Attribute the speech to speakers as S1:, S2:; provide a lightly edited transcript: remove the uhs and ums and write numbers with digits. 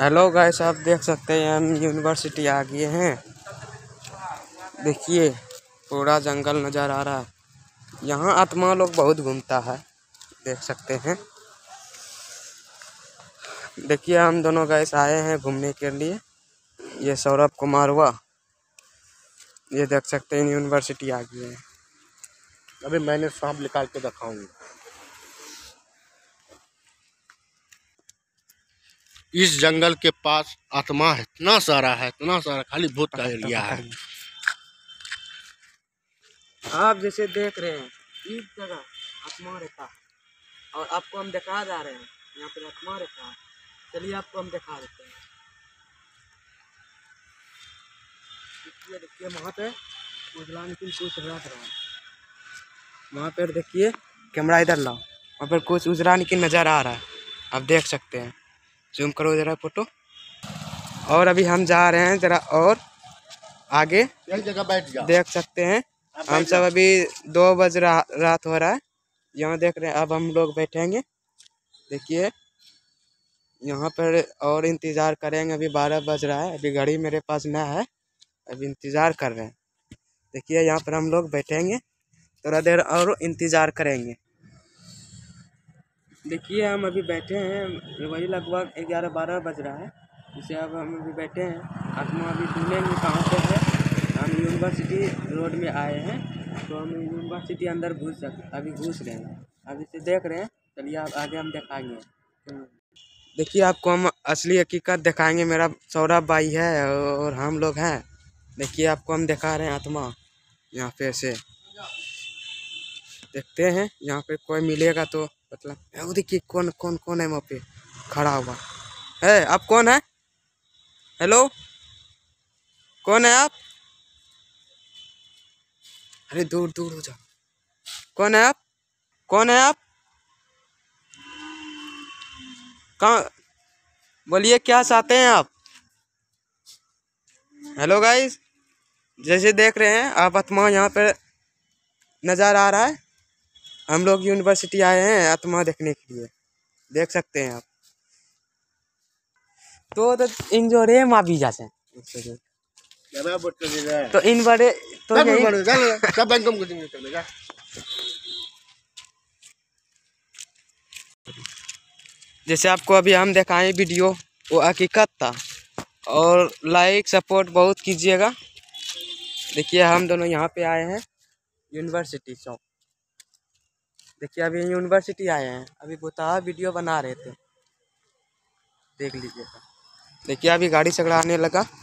S1: Hello guys, आप देख सकते हैं हम यूनिवर्सिटी आ गए हैं। देखिए पूरा जंगल नज़र आ रहा है। यहाँ आत्मा लोग बहुत घूमता है, देख सकते हैं। देखिए हम दोनों गाइस आए हैं घूमने के लिए। ये सौरभ कुमार हुआ, ये देख सकते हैं यूनिवर्सिटी आ गए हैं।
S2: अभी मैंने सांप निकाल के दिखाऊंगा। इस जंगल के पास आत्मा है, इतना सारा खाली भूत का एरिया है।
S1: आप जैसे देख रहे हैं इस जगह आत्मा रहता है और आपको हम दिखा जा रहे हैं यहाँ पे आत्मा रहता है। चलिए आपको हम दिखा देते हैं। देखिए वहाँ पे उजला लेकिन कुछ रख रहा है। वहाँ पर देखिए, कैमरा इधर लाओ। वहाँ पर कुछ उजरा लेकिन नज़र आ रहा है, आप देख सकते हैं। जूम करो जरा फोटो। और अभी हम जा रहे हैं जरा और आगे,
S2: एक जगह बैठ जाओ।
S1: देख सकते हैं हम सब अभी 2 बज रात हो रहा है। यहाँ देख रहे हैं, अब हम लोग बैठेंगे। देखिए यहाँ पर और इंतज़ार करेंगे। अभी 12 बज रहा है, अभी घड़ी मेरे पास ना है, अभी इंतज़ार कर रहे हैं। देखिए यहाँ पर हम लोग बैठेंगे, थोड़ा देर और इंतज़ार करेंगे। देखिए हम अभी बैठे हैं, वही लगभग 11-12 बज रहा है। जैसे अब हम अभी बैठे हैं, आत्मा अभी ढूंढेंगे कहाँ पे है। हम यूनिवर्सिटी रोड में आए हैं, तो हम यूनिवर्सिटी अंदर अभी घुस रहे हैं। अब जैसे देख रहे हैं, चलिए आप आगे हम दिखाएंगे। देखिए आपको हम असली हकीकत दिखाएंगे। मेरा सौरभ भाई है और हम लोग हैं। देखिए आपको हम दिखा रहे हैं आत्मा यहाँ पे से। देखते हैं यहाँ पे कोई मिलेगा तो मतलब। वो देखिए कौन है वहाँ पे खड़ा हुआ है। आप कौन है? हेलो, कौन है आप? अरे दूर दूर हो जाओ। कौन है आप? कौन है आप? कहाँ? बोलिए क्या चाहते हैं आप? हेलो गाइस, जैसे देख रहे हैं आप, आत्मा यहाँ पे नज़र आ रहा है। हम लोग यूनिवर्सिटी आए हैं आत्मा देखने के लिए, देख सकते हैं आप। तो इंजोरे माँ भी जाते हैं तो इन बड़े तो यही
S2: सब बैंकों को चलेगा।
S1: जैसे आपको अभी हम दिखाएं वीडियो, वो हकीकत था। और लाइक सपोर्ट बहुत कीजिएगा। देखिए हम दोनों यहाँ पे आए हैं यूनिवर्सिटी चौक। देखिए अभी यूनिवर्सिटी आए हैं, अभी बताया वीडियो बना रहे थे, देख लीजिएगा। देखिए अभी गाड़ी से आने लगा।